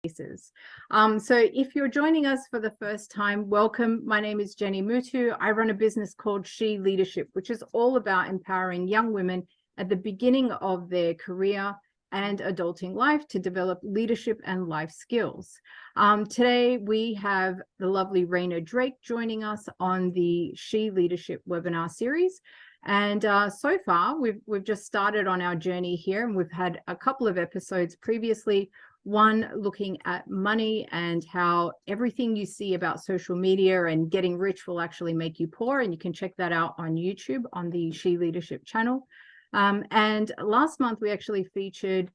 So if you're joining us for the first time, welcome. My name is Jenny Mutu. I run a business called She Leadership, which is all about empowering young women at the beginning of their career and adulting life to develop leadership and life skills. Today, we have the lovely Reyna Drake joining us on the She Leadership webinar series. And so far, we've just started on our journey here, and we've had a couple of episodes previously. One looking at money and how everything you see about social media and getting rich will actually make you poor. And you can check that out on YouTube on the She Leadership channel. And last month, we actually featured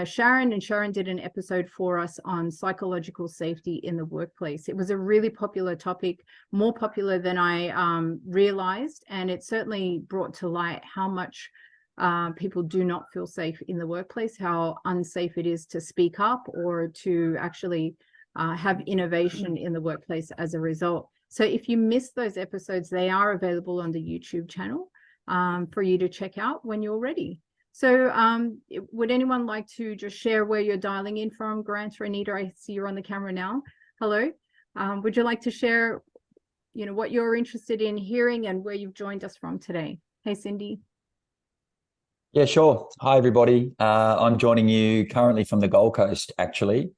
Sharon, and Sharon did an episode for us on psychological safety in the workplace. It was a really popular topic, more popular than I realized. And it certainly brought to light how much people do not feel safe in the workplace, how unsafe it is to speak up or to actually have innovation in the workplace as a result. So if you missed those episodes, they are available on the YouTube channel for you to check out when you're ready. So would anyone like to just share where you're dialing in from? Grant or Anita, I see you're on the camera now. Hello. Would you like to share, what you're interested in hearing and where you've joined us from today? Hey, Cindy. Yeah, sure. Hi, everybody. I'm joining you currently from the Gold Coast, actually.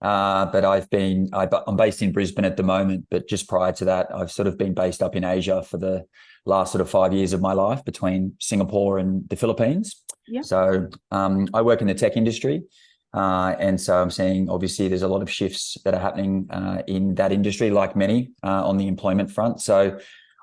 But I'm based in Brisbane at the moment. But just prior to that, I've sort of been based up in Asia for the last sort of 5 years of my life between Singapore and the Philippines. Yeah. So I work in the tech industry. And so I'm seeing, obviously, there's a lot of shifts that are happening in that industry, like many on the employment front. So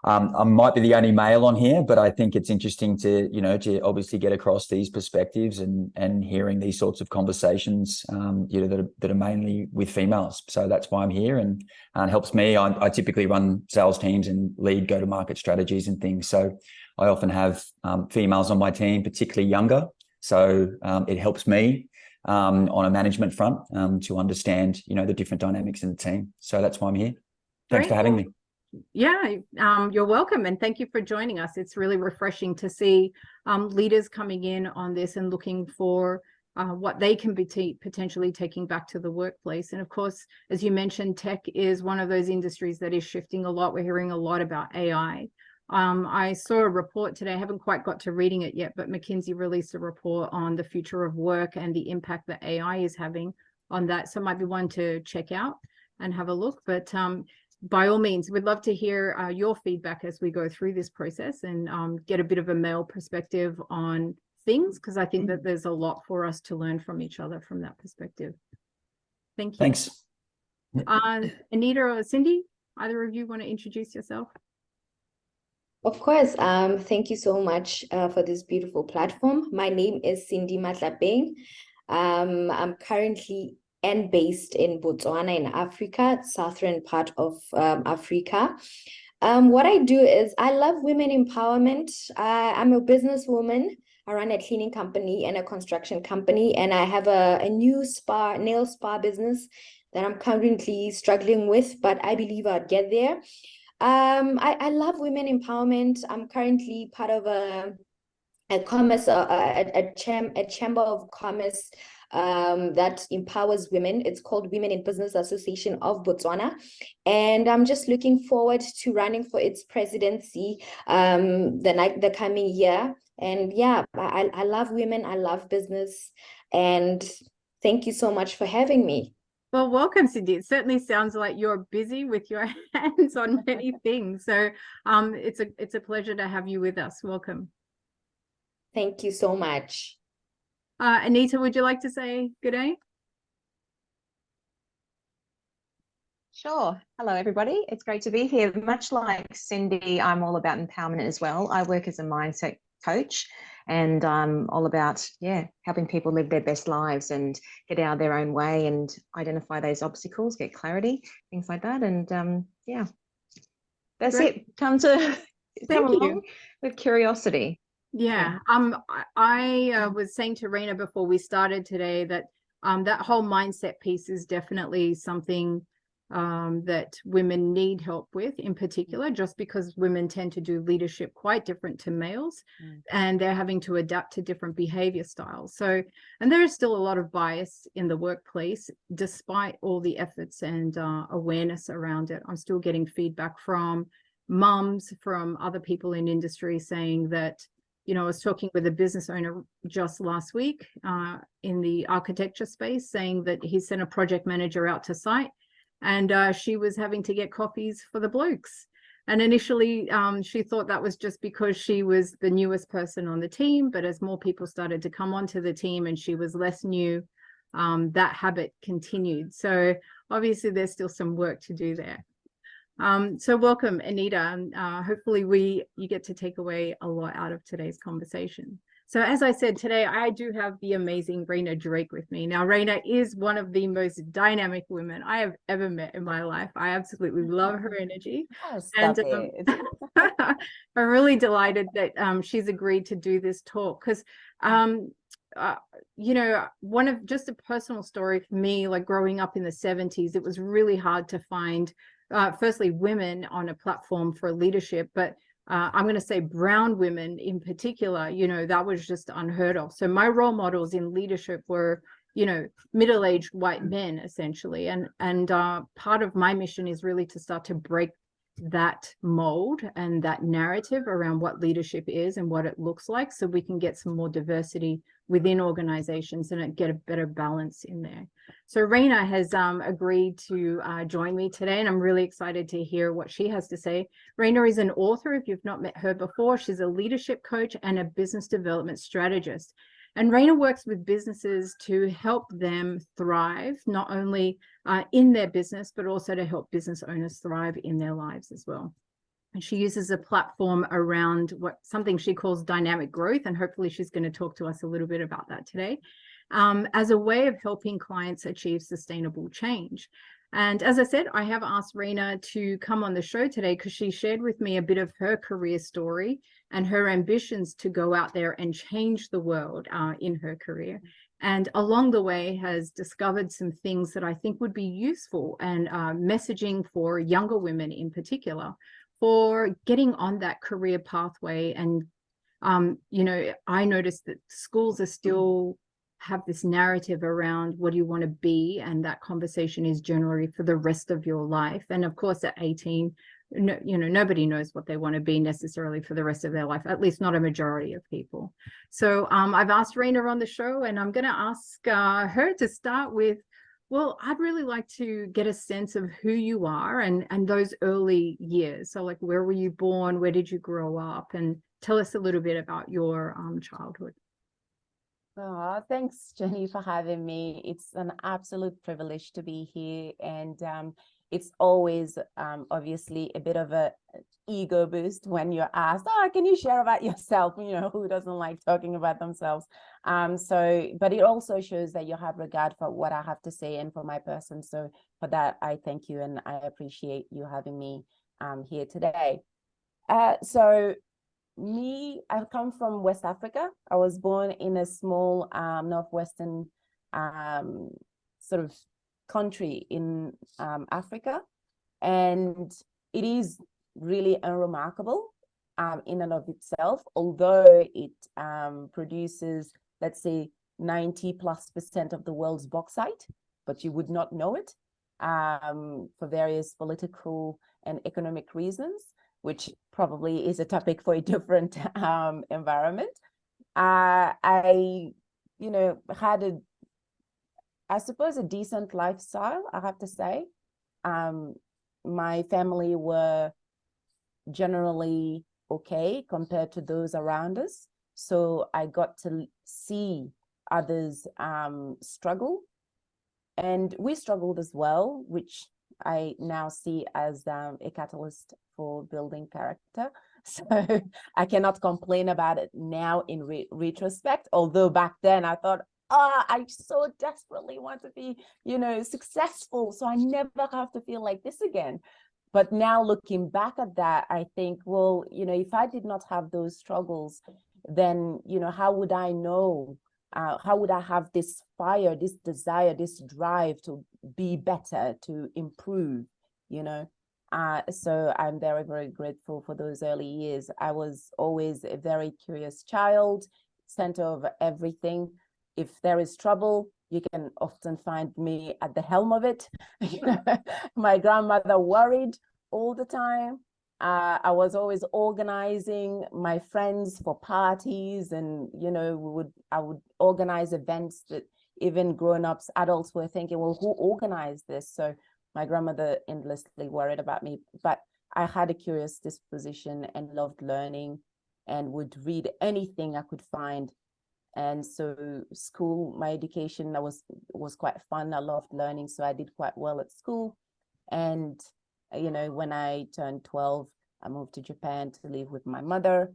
I might be the only male on here, but I think it's interesting to, to obviously get across these perspectives and hearing these sorts of conversations, that are mainly with females. So that's why I'm here, and it helps me. I typically run sales teams and lead go-to-market strategies and things. So I often have females on my team, particularly younger. So it helps me on a management front to understand, the different dynamics in the team. So that's why I'm here. Thanks for having me. Yeah, you're welcome. And thank you for joining us. It's really refreshing to see leaders coming in on this and looking for what they can be potentially taking back to the workplace. And of course, as you mentioned, tech is one of those industries that is shifting a lot. We're hearing a lot about AI. I saw a report today. I haven't quite got to reading it yet, but McKinsey released a report on the future of work and the impact that AI is having on that. So it might be one to check out and have a look. But by all means, we'd love to hear your feedback as we go through this process and get a bit of a male perspective on things, because I think that there's a lot for us to learn from each other from that perspective. Thank you. Thanks. Anita or Cindy, either of you want to introduce yourself? Of course. Thank you so much for this beautiful platform. My name is Cindy Matlapeng. I'm currently and based in Botswana in Africa, southern part of Africa. What I do is I love women empowerment. I'm a businesswoman. I run a cleaning company and a construction company, and I have a new nail spa business that I'm currently struggling with, but I believe I'll get there. I love women empowerment. I'm currently part of a chamber of commerce that empowers women. It's called Women in Business Association of Botswana, and I'm just looking forward to running for its presidency the coming year. And yeah, I love women, I love business, and thank you so much for having me. Well, welcome, Cindy. It certainly sounds like you're busy with your hands on many things. So it's a pleasure to have you with us. Welcome. Thank you so much. Anita, would you like to say good day? Sure. Hello, everybody. It's great to be here. Much like Cindy, I'm all about empowerment as well. I work as a mindset coach, and I'm all about, helping people live their best lives and get out of their own way and identify those obstacles, get clarity, things like that. And that's Great. it. Come along with curiosity. Yeah. I was saying to Reyna before we started today that that whole mindset piece is definitely something that women need help with in particular, just because women tend to do leadership quite different to males, and they're having to adapt to different behavior styles. So, and there is still a lot of bias in the workplace, despite all the efforts and awareness around it. I'm still getting feedback from mums, from other people in industry saying that, you know, I was talking with a business owner just last week in the architecture space, saying that he sent a project manager out to site, and she was having to get coffees for the blokes. And initially, she thought that was just because she was the newest person on the team. But as more people started to come onto the team and she was less new, that habit continued. So obviously, there's still some work to do there. So welcome, Anita. Hopefully you get to take away a lot out of today's conversation. So as I said, today I do have the amazing Reyna Drake with me. Now, Reyna is one of the most dynamic women I have ever met in my life. I absolutely love her energy. Oh, stop And it. I'm really delighted that she's agreed to do this talk, because you know, just a personal story for me, like growing up in the 70s, it was really hard to find firstly women on a platform for leadership, but I'm going to say brown women in particular, you know, that was just unheard of. So my role models in leadership were, you know, middle-aged white men essentially, and part of my mission is really to start to break that mold and that narrative around what leadership is and what it looks like, so we can get some more diversity within organizations and get a better balance in there. So Reyna has agreed to join me today, and I'm really excited to hear what she has to say. Reyna is an author. If you've not met her before, she's a leadership coach and a business development strategist. And Reyna works with businesses to help them thrive, not only in their business, but also to help business owners thrive in their lives as well. And she uses a platform around something she calls dynamic growth, and hopefully she's going to talk to us a little bit about that today, as a way of helping clients achieve sustainable change. And as I said, I have asked Reyna to come on the show today because she shared with me a bit of her career story and her ambitions to go out there and change the world in her career. And along the way has discovered some things that I think would be useful and messaging for younger women in particular, for getting on that career pathway. And, you know, I noticed that schools are still have this narrative around what do you want to be, and that conversation is generally for the rest of your life. And of course at 18, no, you know, nobody knows what they want to be necessarily for the rest of their life, at least not a majority of people. So I've asked Reyna on the show, and I'm going to ask her to start with, well, I'd really like to get a sense of who you are and those early years. So like, where were you born? Where did you grow up? And tell us a little bit about your childhood. Oh, thanks, Jenny, for having me. It's an absolute privilege to be here. And it's always obviously a bit of a ego boost when you're asked, oh, can you share about yourself? You know, who doesn't like talking about themselves? But it also shows that you have regard for what I have to say and for my person. So for that, I thank you, and I appreciate you having me here today. I come from West Africa. I was born in a small northwestern sort of country in Africa, and it is really unremarkable in and of itself, although it produces, let's say, 90+% of the world's bauxite, but you would not know it for various political and economic reasons, which probably is a topic for a different environment. I, you know, had I suppose, a decent lifestyle, I have to say. My family were generally okay compared to those around us. So I got to see others struggle. And we struggled as well, which I now see as a catalyst for building character. So I cannot complain about it now in retrospect, although back then I thought, I so desperately want to be, you know, successful, so I never have to feel like this again. But now looking back at that, I think, well, you know, if I did not have those struggles, then, you know, how would I know how would I have this fire, this desire, this drive to be better, to improve, you know? So I'm very, very grateful for those early years. I was always a very curious child, center of everything. If there is trouble, you can often find me at the helm of it. My grandmother worried all the time. I was always organizing my friends for parties, and I would organize events that even grown-ups, adults were thinking, well, who organized this? So my grandmother endlessly worried about me, but I had a curious disposition and loved learning and would read anything I could find. And so school, my education, that was quite fun. I loved learning, so I did quite well at school. And when I turned 12, I moved to Japan to live with my mother,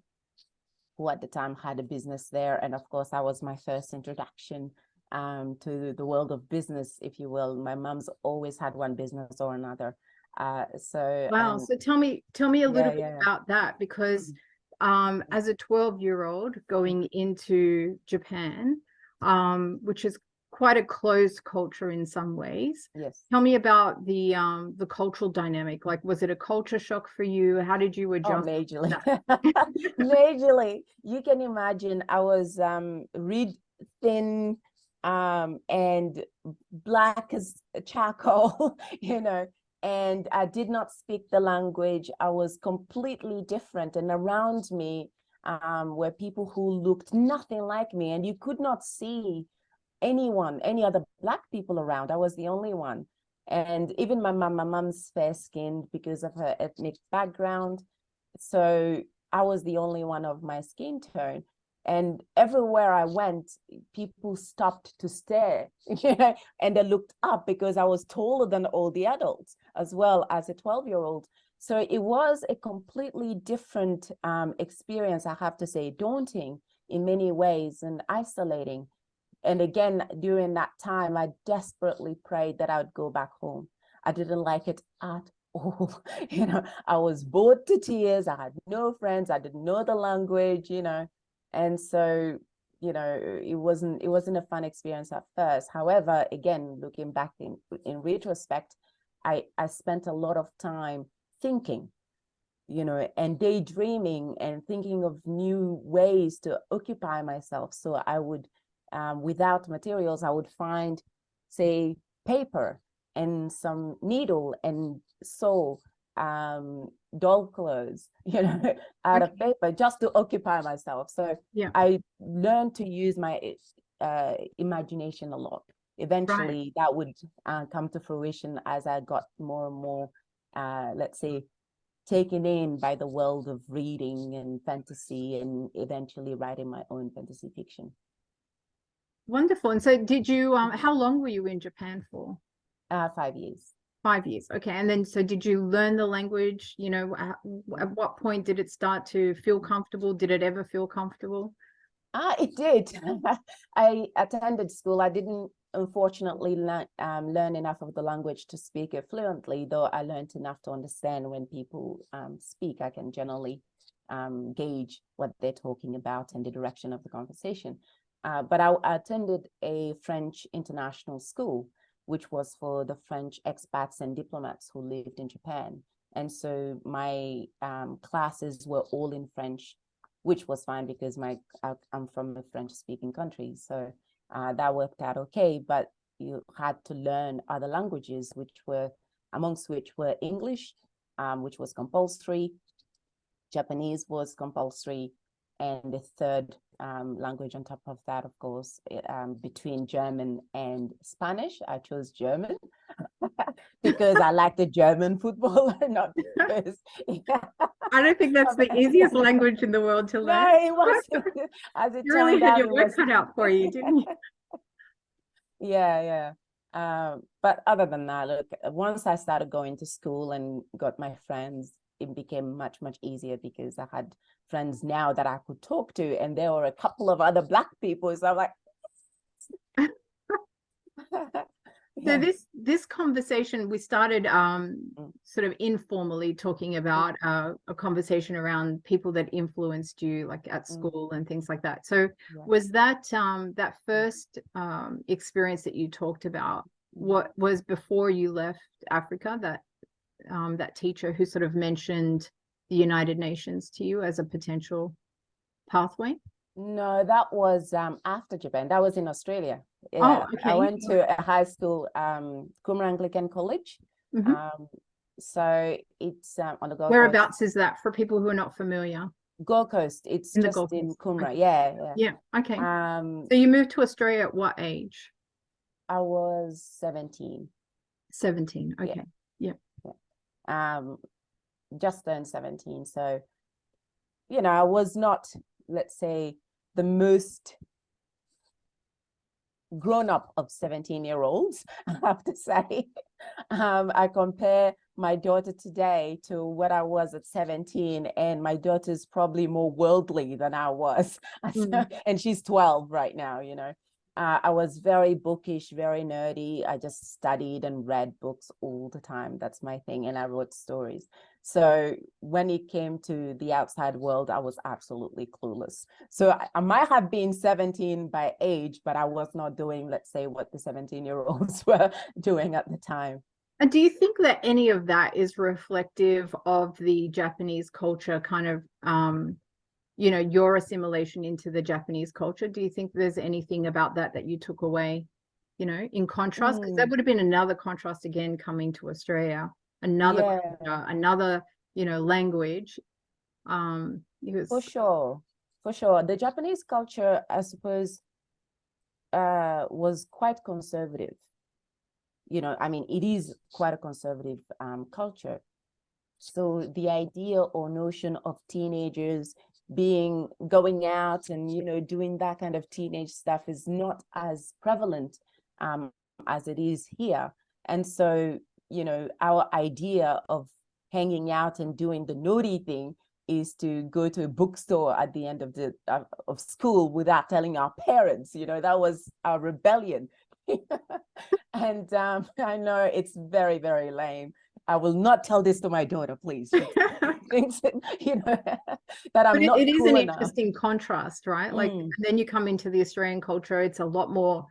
who at the time had a business there. And of course, that was my first introduction to the world of business, if you will. My mom's always had one business or another. Wow. So tell me a little bit about that, because as a 12-year-old going into Japan, which is quite a closed culture in some ways. Yes. Tell me about the cultural dynamic. Like, was it a culture shock for you? How did you adjust? Oh, majorly. Majorly. You can imagine I was reed thin and black as charcoal, and I did not speak the language. I was completely different, and around me were people who looked nothing like me, and you could not see any other Black people around. I was the only one. And even my mom's fair-skinned because of her ethnic background. So I was the only one of my skin tone. And everywhere I went, people stopped to stare, and they looked up because I was taller than all the adults, as well as a 12-year-old. So it was a completely different experience, I have to say, daunting in many ways and isolating. And again, during that time, I desperately prayed that I would go back home. I didn't like it at all. I was bored to tears. I had no friends. I didn't know the language, And so, it wasn't a fun experience at first. However, again, looking back in retrospect, I spent a lot of time thinking, and daydreaming and thinking of new ways to occupy myself. So I would, without materials, I would find, say, paper and some needle and sew doll clothes, out of paper, just to occupy myself. So I learned to use my imagination a lot. Eventually, that would come to fruition as I got more and more, let's say, taken in by the world of reading and fantasy, and eventually writing my own fantasy fiction. Wonderful. And so did you, how long were you in Japan for? 5 years. 5 years. Okay. And then, so did you learn the language? At what point did it start to feel comfortable? Did it ever feel comfortable? It did. I attended school. I didn't, unfortunately, learn enough of the language to speak it fluently, though I learned enough to understand when people speak. I can generally gauge what they're talking about and the direction of the conversation. But I attended a French international school, which was for the French expats and diplomats who lived in Japan. And so my classes were all in French, which was fine because I'm from a French-speaking country. So that worked out okay, but you had to learn other languages, amongst which were English, which was compulsory, Japanese was compulsory, and the third language on top of that, of course, between German and Spanish, I chose German because I like the German football, not because. I don't think that's the easiest language in the world to learn. No, it wasn't. As it you really had out, your work cut out for you, didn't you? Yeah. But other than that, look, once I started going to school and got my friends, it became much, much easier because I had friends now that I could talk to, and there were a couple of other Black people. So I'm like, So this conversation, we started sort of informally talking about a conversation around people that influenced you, like at school and things like that. So was that that first experience that you talked about, what was before you left Africa, that that teacher who sort of mentioned the United Nations to you as a potential pathway? No, that was after Japan. That was in Australia. Oh, okay. I went to a high school, Coomera Anglican College. So it's on the Gold Coast. Whereabouts is that for people who are not familiar? Gold Coast. It's In the just Gold in Coast. Coomera. Okay. Yeah. Yeah. Okay. So you moved to Australia at what age? I was 17. 17. Okay. Yeah. Just turned 17. So, you know, I was not, let's say, the most grown up of 17-year-olds, I have to say. I compare my daughter today to what I was at 17, and my daughter's probably more worldly than I was. And she's 12 right now, you know. I was very bookish, very nerdy. I just studied and read books all the time. That's my thing. And I wrote stories. So when it came to the outside world, I was absolutely clueless. So I might have been 17 by age, but I was not doing, let's say, what the 17-year-olds were doing at the time. And do you think that any of that is reflective of the Japanese culture, kind of, you know, your assimilation into the Japanese culture? Do you think there's anything about that that you took away, you know, in contrast? Because that would have been another contrast again coming to Australia, another culture, another, you know, language. For sure. The Japanese culture, I suppose, was quite conservative. You know, I mean, it is quite a conservative culture. So the idea or notion of teenagers going out and, you know, doing that kind of teenage stuff is not as prevalent as it is here. And so, you know, our idea of hanging out and doing the naughty thing is to go to a bookstore at the end of the of school without telling our parents. You know, that was our rebellion. And I know it's very, very lame. I will not tell this to my daughter, please. She thinks, you know, that I'm not cool enough. It is an interesting contrast, right? Like, then you come into the Australian culture, it's a lot more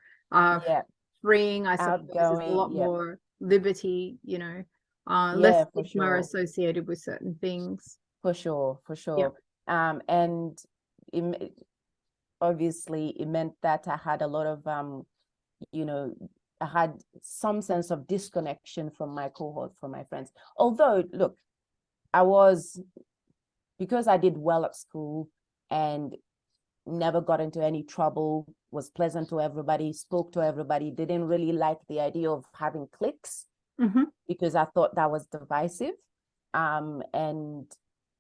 freeing, I suppose. There's a lot more liberty, you know, less stigma associated with certain things. For sure. And obviously it meant that I had a lot of, you know, I had some sense of disconnection from my cohort, from my friends. Although, look, because I did well at school and never got into any trouble, was pleasant to everybody, spoke to everybody, didn't really like the idea of having cliques because I thought that was divisive. And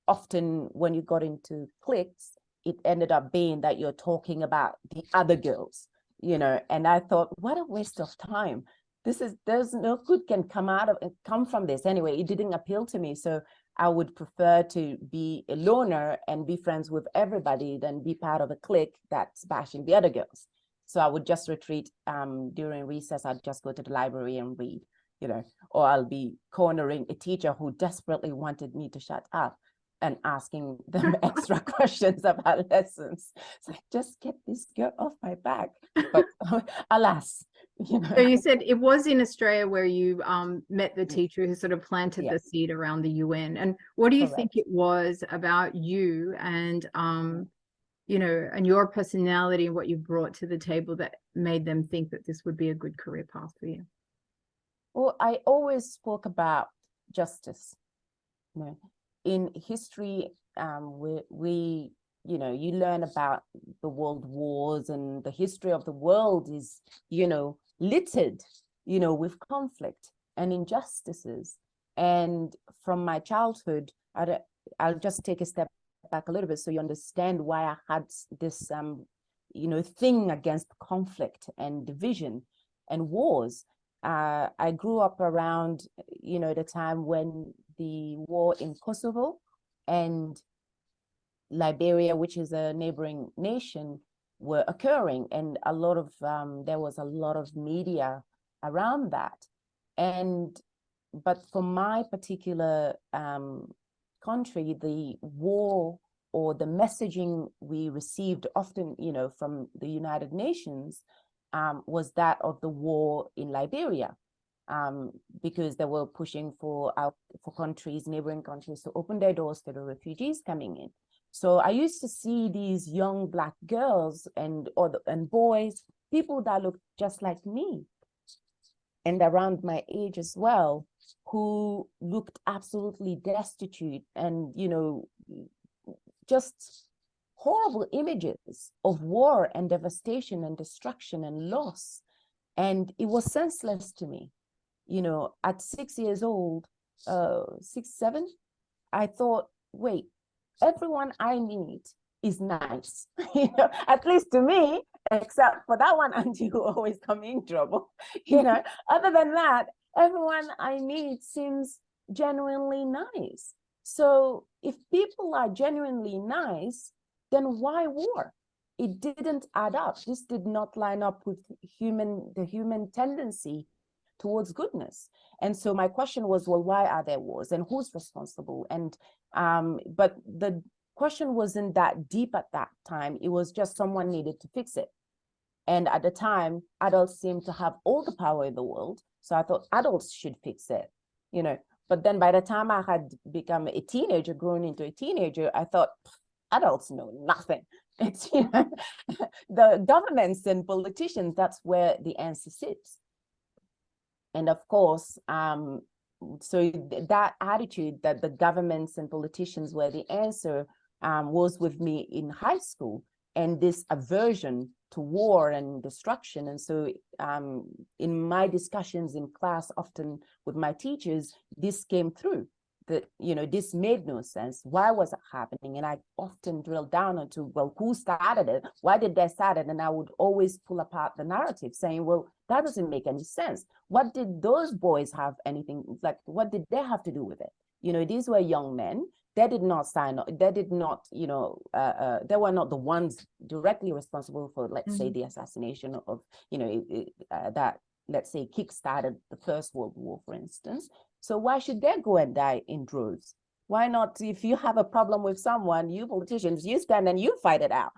often when you got into cliques, it ended up being that you're talking about the other girls. You know, and I thought, what a waste of time. There's no good can come from this. Anyway, it didn't appeal to me. So I would prefer to be a loner and be friends with everybody than be part of a clique that's bashing the other girls. So I would just retreat during recess. I'd just go to the library and read, you know, or I'll be cornering a teacher who desperately wanted me to shut up and asking them extra questions about lessons. So just get this girl off my back. But alas, you know. So you said it was in Australia where you met the teacher who sort of planted the seed around the UN. And what do you think it was about you and, you know, and your personality and what you brought to the table that made them think that this would be a good career path for you? Well, I always spoke about justice, you know. In history, we, you know, you learn about the world wars, and the history of the world is, you know, littered, you know, with conflict and injustices. And from my childhood, I'll just take a step back a little bit so you understand why I had this, you know, thing against conflict and division and wars. I grew up around, you know, the time when the war in Kosovo and Liberia, which is a neighboring nation, were occurring, and a lot of there was a lot of media around that. And but for my particular country, the war or the messaging we received often, from the United Nations, was that of the war in Liberia, because they were pushing for countries, neighboring countries, to open their doors to the refugees coming in. So I used to see these young Black girls and boys, people that looked just like me and around my age as well, who looked absolutely destitute and, just horrible images of war and devastation and destruction and loss. And it was senseless to me. At 6 years old, 6, 7, I thought, wait, everyone I meet is nice, at least to me, except for that one auntie who always come in trouble. Other than that, everyone I meet seems genuinely nice. So if people are genuinely nice, then why war? It didn't add up. This did not line up with the human tendency towards goodness. And so my question was, well, why are there wars and who's responsible? And but the question wasn't that deep at that time. It was just someone needed to fix it. And at the time, adults seemed to have all the power in the world. So I thought adults should fix it, But then by the time I had become a teenager, grown into a teenager, I thought adults know nothing. It's the governments and politicians, that's where the answer sits. And of course, so that attitude that the governments and politicians were the answer was with me in high school, and this aversion to war and destruction. And so in my discussions in class, often with my teachers, this came through, that, this made no sense. Why was it happening? And I often drill down into, well, who started it? Why did they start it? And I would always pull apart the narrative saying, well, that doesn't make any sense. What did those boys have anything, what did they have to do with it? These were young men. They did not sign up. They did not, they were not the ones directly responsible for, let's say, the assassination of, that, let's say, kickstarted the First World War, for instance. So why should they go and die in droves? Why not, if you have a problem with someone, you politicians, you stand and you fight it out,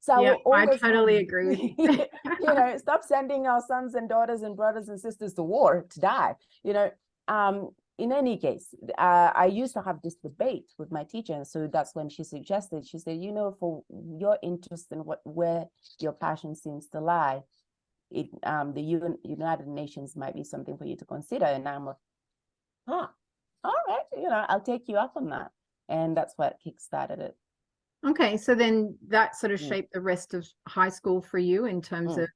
So yeah, I totally agree with you. Stop sending our sons and daughters and brothers and sisters to war to die, In any case, I used to have this debate with my teacher, and so that's when she said, for your interest in where your passion seems to lie, the United Nations might be something for you to consider. And I'm like, all right, I'll take you up on that. And that's what kickstarted it. Okay, so then that sort of shaped the rest of high school for you in terms of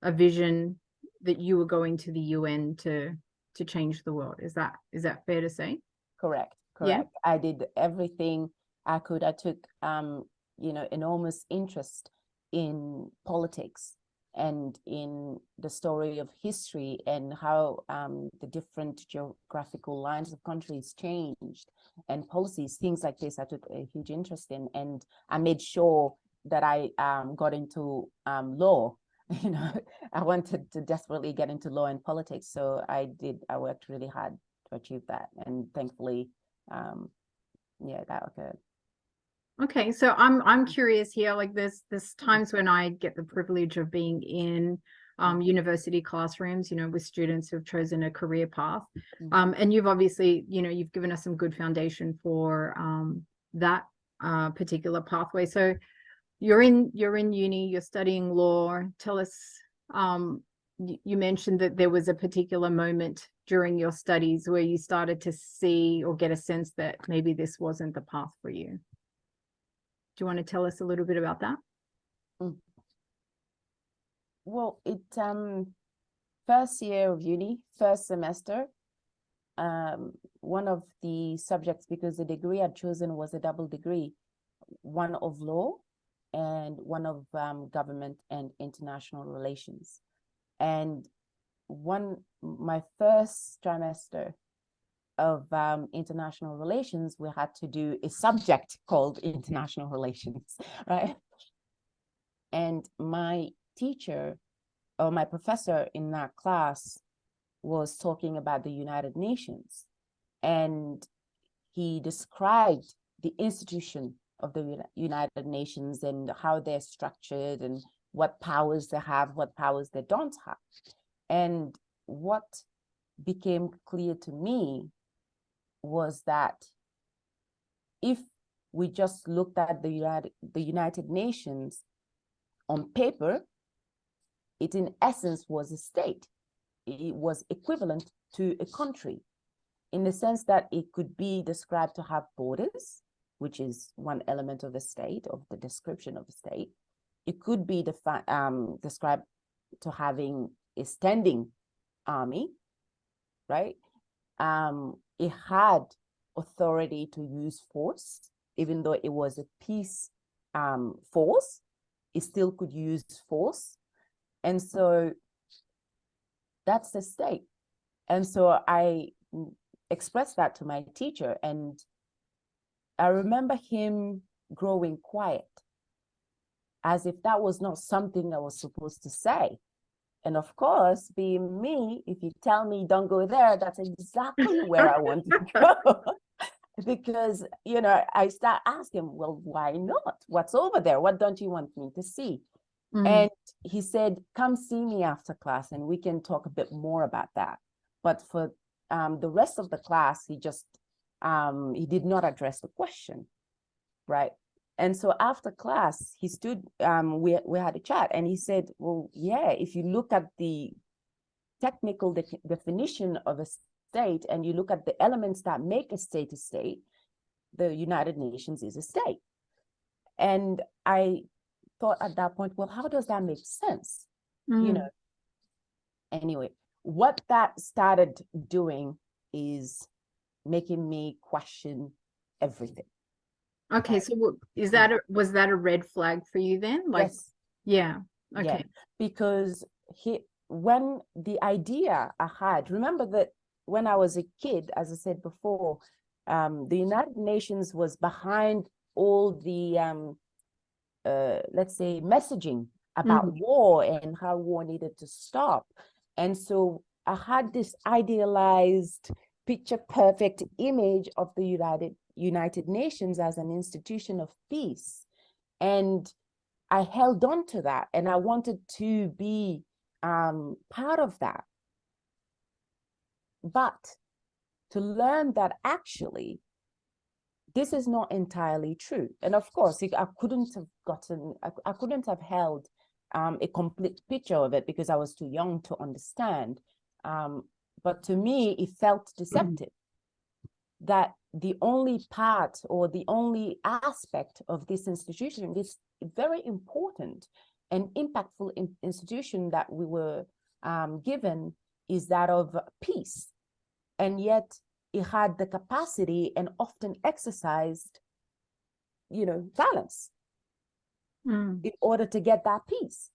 a vision that you were going to the UN to change the world. Is that fair to say? Correct. Yeah. I did everything I could. I took enormous interest in politics and in the story of history and how the different geographical lines of countries changed and policies, things like this, I took a huge interest in. And I made sure that I got into law. I wanted to desperately get into law and politics. So I worked really hard to achieve that. And thankfully, that occurred. Okay, so I'm curious here, like there's times when I get the privilege of being in university classrooms, with students who've chosen a career path. And you've obviously, you've given us some good foundation for that particular pathway. So you're in uni, you're studying law. Tell us, you mentioned that there was a particular moment during your studies where you started to see or get a sense that maybe this wasn't the path for you. Do you want to tell us a little bit about that? Well, first year of uni, first semester, one of the subjects, because the degree I'd chosen was a double degree, one of law and one of government and international relations. And my first trimester of international relations, we had to do a subject called international relations, right? And my teacher or my professor in that class was talking about the United Nations, and he described the institution of the United Nations and how they're structured and what powers they have, what powers they don't have. And what became clear to me was that if we just looked at the United Nations on paper, it in essence was a state. It was equivalent to a country in the sense that it could be described to have borders, which is one element of a state, of the description of a state. It could be described to having a standing army, right? It had authority to use force, even though it was a peace force, it still could use force. And so that's the state. And so I expressed that to my teacher, and I remember him growing quiet, as if that was not something I was supposed to say. And of course, being me, if you tell me don't go there, that's exactly where I want to go. Because, you know, I start asking, well, why not? What's over there? What don't you want me to see? And he said, come see me after class and we can talk a bit more about that. But for the rest of the class, he just, he did not address the question, right? And so after class, he stood, we had a chat, and he said, well, yeah, if you look at the technical definition of a state and you look at the elements that make a state, the United Nations is a state. And I thought at that point, well, how does that make sense? You know, anyway, what that started doing is making me question everything. Okay, Right. so was that a red flag for you then? Like, Yes. yeah, okay. Yeah, because when the idea I had, remember that when I was a kid, as I said before, the United Nations was behind all the let's say messaging about war and how war needed to stop. And so I had this idealized, picture perfect image of the United Nations as an institution of peace. And I held on to that, and I wanted to be part of that. But to learn that actually, this is not entirely true. And of course, I couldn't have held a complete picture of it because I was too young to understand. But to me, it felt deceptive that the only part or the only aspect of this institution, this very important and impactful institution that we were given, is that of peace. And yet it had the capacity and often exercised, you know, violence in order to get that peace.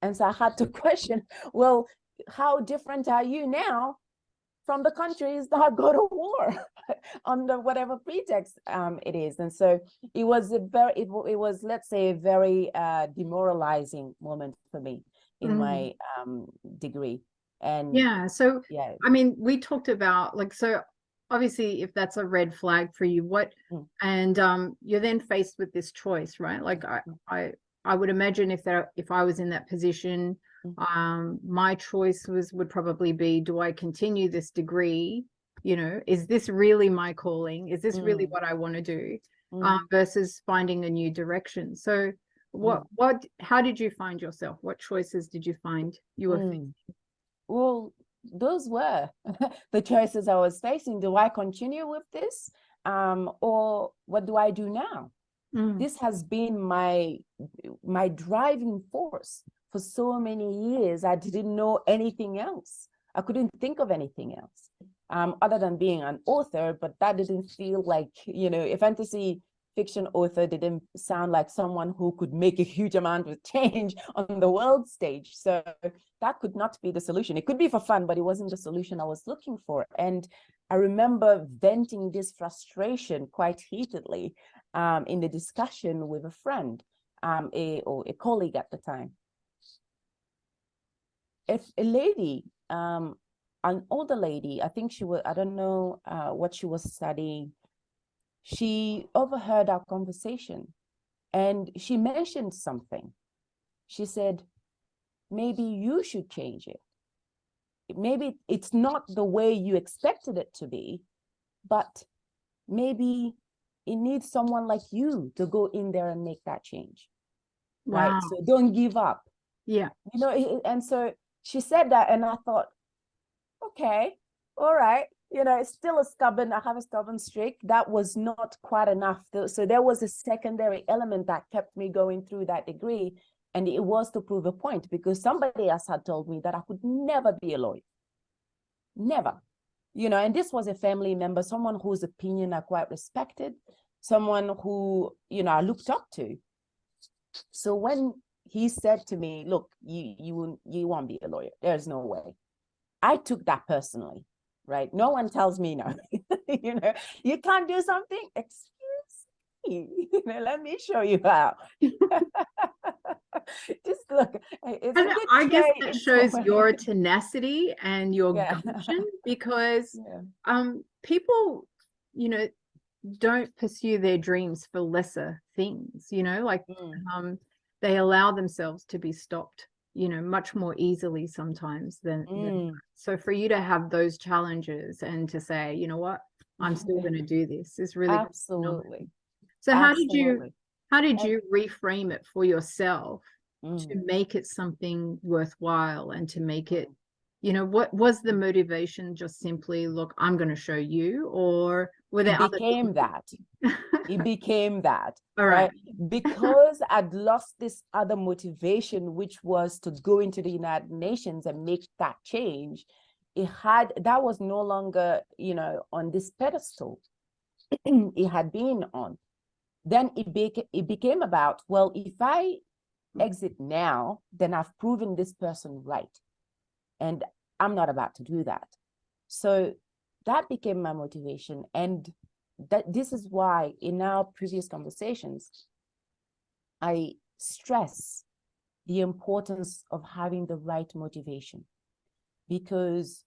And so I had to question, well, how different are you now from the countries that go to war under whatever pretext it is? And so it was it was, let's say, a very demoralizing moment for me in my degree. And yeah, so yeah, I mean, we talked about, like, so obviously if that's a red flag for you, what and you're then faced with this choice, right? Like I would imagine if I was in that position, my choice would probably be, do I continue this degree? You know, is this really my calling? Is this really what I want to do? Versus finding a new direction. So how did you find yourself? What choices did you find you were facing? Well, those were the choices I was facing. Do I continue with this? Or what do I do now? This has been my driving force for so many years. I didn't know anything else. I couldn't think of anything else other than being an author, but that didn't feel like, you know, a fantasy fiction author didn't sound like someone who could make a huge amount of change on the world stage. So that could not be the solution. It could be for fun, but it wasn't the solution I was looking for. And I remember venting this frustration quite heatedly in the discussion with a friend, a colleague at the time. If a lady an older lady, I think she was, I don't know what she was studying. She overheard our conversation and she mentioned something. She said, maybe you should change it. Maybe it's not the way you expected it to be, but maybe it needs someone like you to go in there and make that change. Right? Wow. So don't give up. Yeah. You know, and so she said that, and I thought, okay, all right. You know, it's still I have a stubborn streak. That was not quite enough. So there was a secondary element that kept me going through that degree. And it was to prove a point, because somebody else had told me that I could never be a lawyer. Never. You know, and this was a family member, someone whose opinion I quite respected, someone who, you know, I looked up to. So when he said to me, look, you won't be a lawyer. There's no way. I took that personally, right? No one tells me no. You know, you can't do something. Excuse me. You know, let me show you how. Just look. It's And a bit I guess scary that in shows some way. your tenacity and your Yeah. gumption, because Yeah. people, you know, don't pursue their dreams for lesser things, you know, like they allow themselves to be stopped, you know, much more easily sometimes than so for you to have those challenges and to say, you know what, I'm still going to do this is really Absolutely. So Absolutely. how did you reframe it for yourself Mm. to make it something worthwhile and to make it, you know, what was the motivation? Just simply, look, I'm going to show you, or were there It other became that. It became that. All right. Because I'd lost this other motivation, which was to go into the United Nations and make that change. That was no longer, you know, on this pedestal it had been on. Then it became about, well, if I exit now, then I've proven this person right. And I'm not about to do that. So that became my motivation. And this is why in our previous conversations, I stress the importance of having the right motivation, because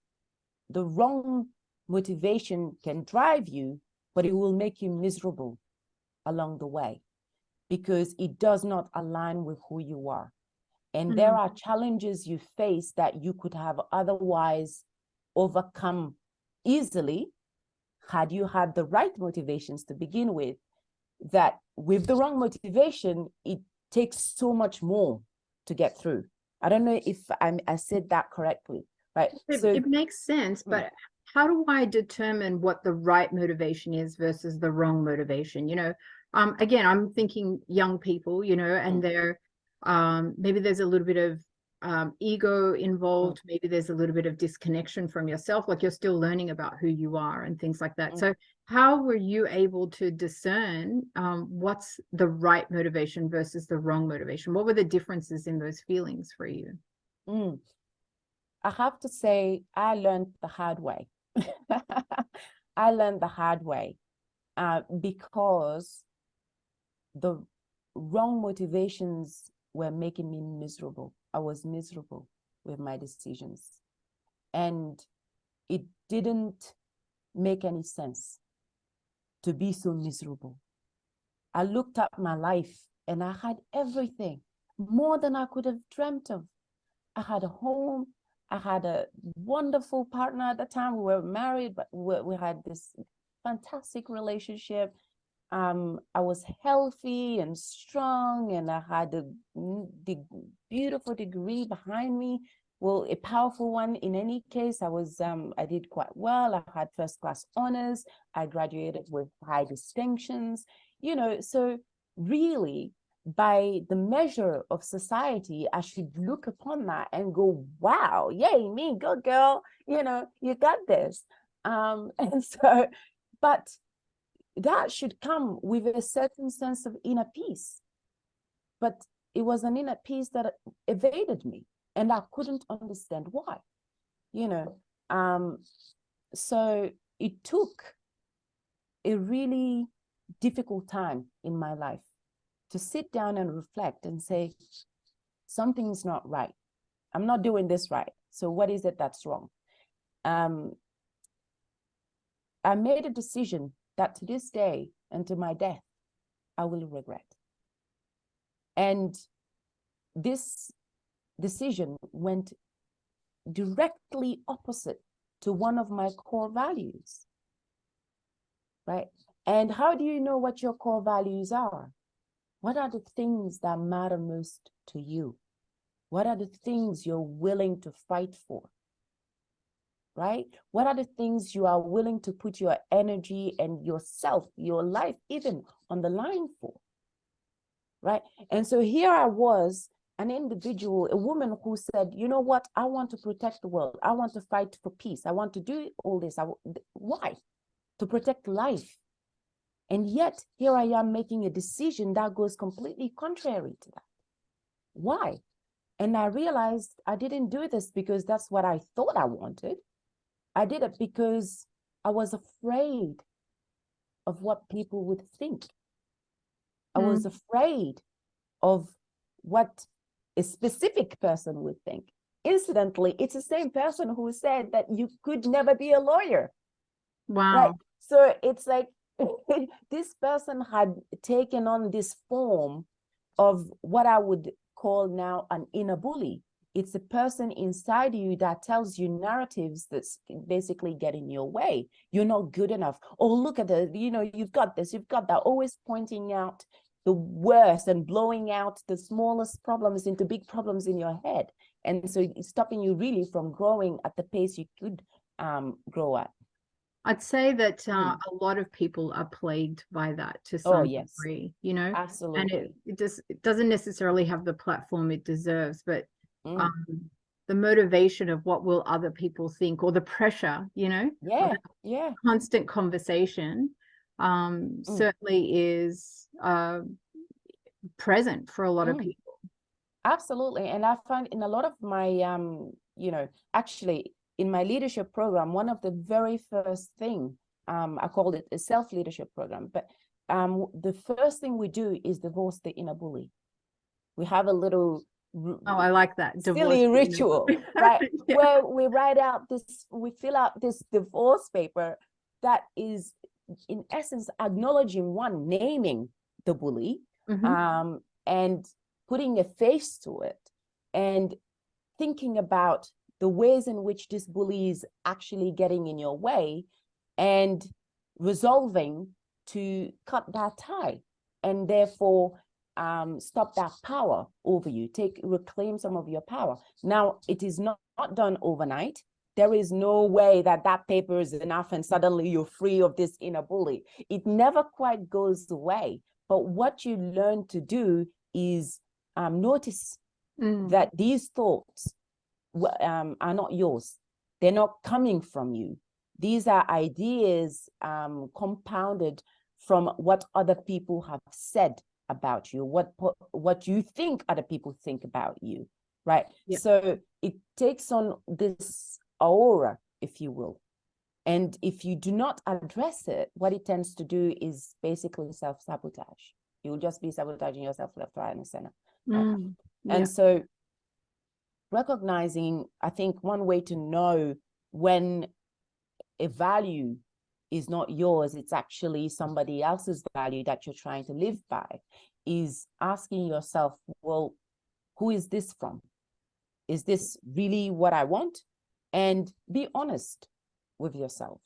the wrong motivation can drive you, but it will make you miserable along the way, because it does not align with who you are. And there are challenges you face that you could have otherwise overcome easily had you had the right motivations to begin with. That with the wrong motivation, it takes so much more to get through. I don't know if I said that correctly, right? It makes sense, but how do I determine what the right motivation is versus the wrong motivation? You know, again, I'm thinking young people, you know, and they're maybe there's a little bit of ego involved, maybe there's a little bit of disconnection from yourself, like you're still learning about who you are and things like that. So how were you able to discern what's the right motivation versus the wrong motivation? What were the differences in those feelings for you? I have to say, I learned the hard way. I learned the hard way because the wrong motivations were making me miserable. I was miserable with my decisions. And it didn't make any sense to be so miserable. I looked at my life and I had everything, more than I could have dreamt of. I had a home. I had a wonderful partner at the time. We were married, but we had this fantastic relationship. I was healthy and strong, and I had a beautiful degree behind me. Well, a powerful one in any case. I did quite well. I had first-class honors. I graduated with high distinctions, you know, so really, by the measure of society, I should look upon that and go, wow, yay, me, go girl, you know, you got this. And so, but that should come with a certain sense of inner peace. But it was an inner peace that evaded me, and I couldn't understand why, you know. So it took a really difficult time in my life to sit down and reflect and say, something's not right. I'm not doing this right. So what is it that's wrong? I made a decision that to this day and to my death, I will regret. And this decision went directly opposite to one of my core values, right? And how do you know what your core values are? What are the things that matter most to you? What are the things you're willing to fight for? Right? What are the things you are willing to put your energy and yourself, your life even on the line for? Right? And so here I was, an individual, a woman who said, you know what? I want to protect the world. I want to fight for peace. I want to do all this. Why? To protect life. And yet here I am making a decision that goes completely contrary to that. Why? And I realized I didn't do this because that's what I thought I wanted. I did it because I was afraid of what people would think. I was afraid of what a specific person would think. Incidentally, it's the same person who said that you could never be a lawyer. Wow. Right? So it's like this person had taken on this form of what I would call now an inner bully. It's a person inside you that tells you narratives that's basically get in your way. You're not good enough. Oh, look at the, you've got this, you've got that. Always pointing out the worst and blowing out the smallest problems into big problems in your head. And so it's stopping you really from growing at the pace you could grow at. I'd say that a lot of people are plagued by that to some degree, Absolutely. And it doesn't necessarily have the platform it deserves, but the motivation of what will other people think, or the pressure, of constant conversation certainly is present for a lot of people. Absolutely. And I find in a lot of my, actually in my leadership program, one of the very first thing, I called it a self-leadership program, but the first thing we do is divorce the inner bully. We have a little I like that. Silly ritual, right? Where we we fill out this divorce paper that is in essence acknowledging one, naming the bully, and putting a face to it, and thinking about the ways in which this bully is actually getting in your way, and resolving to cut that tie, and therefore stop that power over you, reclaim some of your power. Now, it is not done overnight. There is no way that paper is enough and suddenly you're free of this inner bully. It never quite goes away. But what you learn to do is notice that these thoughts are not yours. They're not coming from you. These are ideas compounded from what other people have said about you, what you think other people think about you, right? Yeah. So it takes on this aura, if you will. And if you do not address it, what it tends to do is basically self-sabotage. You will just be sabotaging yourself left, right, and center. Right? And so recognizing, I think one way to know when a value is not yours, it's actually somebody else's value that you're trying to live by, is asking yourself, well, who is this from? Is this really what I want? And be honest with yourself.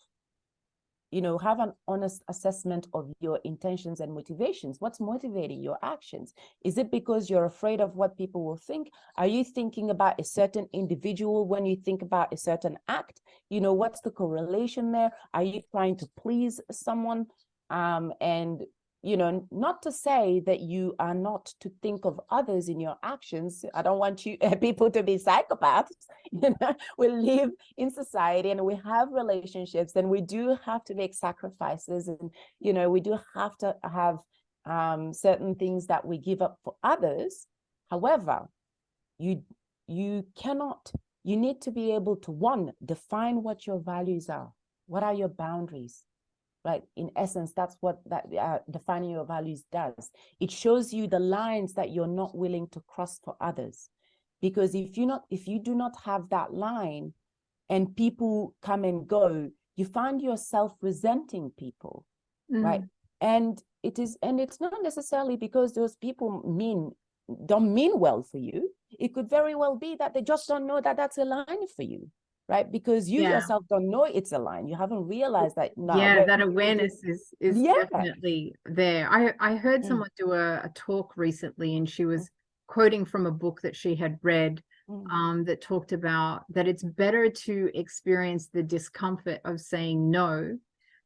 Have an honest assessment of your intentions and motivations. What's motivating your actions? Is it because you're afraid of what people will think? Are you thinking about a certain individual when you think about a certain act? What's the correlation there? Are you trying to please someone? And not to say that you are not to think of others in your actions. I don't want you people to be psychopaths. We live in society and we have relationships, and we do have to make sacrifices, and we do have to have certain things that we give up for others. However, you need to be able to, one, define what your values are. What are your boundaries? Right. In essence, that's what defining your values does. It shows you the lines that you're not willing to cross for others. Because if you do not have that line, and people come and go, you find yourself resenting people, right? And it's not necessarily because those people don't mean well for you. It could very well be that they just don't know that that's a line for you, right? Because you yourself don't know it's a line. You haven't realized that. That awareness is definitely there. I heard someone do a talk recently, and she was quoting from a book that she had read that talked about that it's better to experience the discomfort of saying no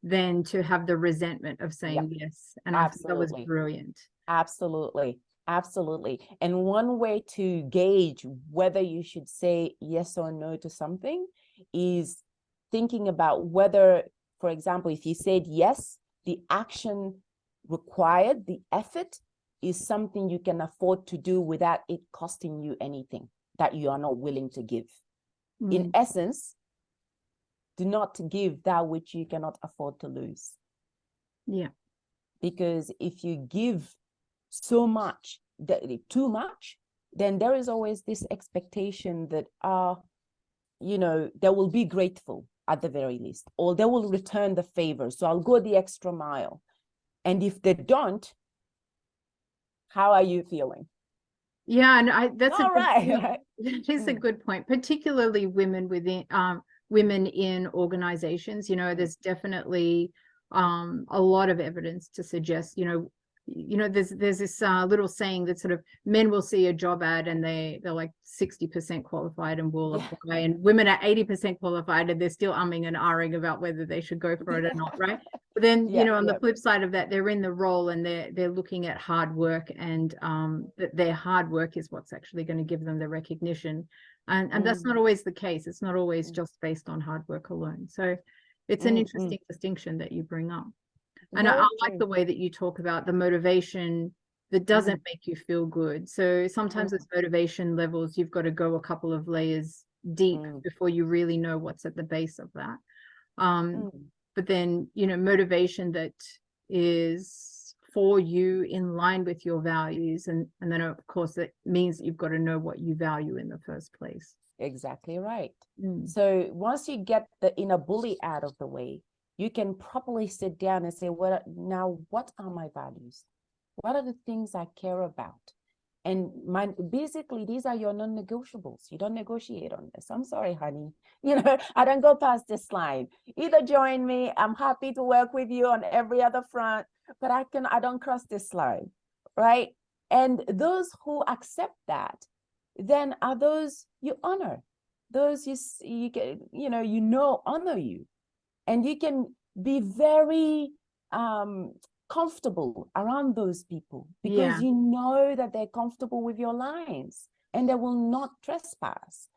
than to have the resentment of saying yes. And I think that was brilliant. Absolutely. And one way to gauge whether you should say yes or no to something is thinking about whether, for example, if you said yes, the action required, the effort, is something you can afford to do without it costing you anything that you are not willing to give. In essence, do not give that which you cannot afford to lose. Yeah. Because if you give so much, too much, then there is always this expectation that, they will be grateful at the very least, or they will return the favor. So I'll go the extra mile. And if they don't, how are you feeling? Yeah, and that's all right. That is a good point, particularly women women in organizations. There's definitely a lot of evidence to suggest, there's this little saying that sort of men will see a job ad and they're like 60% qualified and will apply, and women are 80% qualified and they're still umming and ahhing about whether they should go for it or not, right? But then on the flip side of that, they're in the role and they're looking at hard work, and that their hard work is what's actually going to give them the recognition, and that's not always the case. It's not always just based on hard work alone. So it's an interesting distinction that you bring up. And I like the way that you talk about the motivation that doesn't make you feel good. So sometimes those motivation levels, you've got to go a couple of layers deep before you really know what's at the base of that. But then, motivation that is for you in line with your values. And then, of course, that means that you've got to know what you value in the first place. Exactly right. So once you get the inner bully out of the way, you can properly sit down and say, what are my values? What are the things I care about? And basically, these are your non-negotiables. You don't negotiate on this. I'm sorry, honey. I don't go past this line. Either join me. I'm happy to work with you on every other front, but I don't cross this line, right? And those who accept that, then are those you honor. Those honor you. And you can be very comfortable around those people because you know that they're comfortable with your lines and they will not trespass.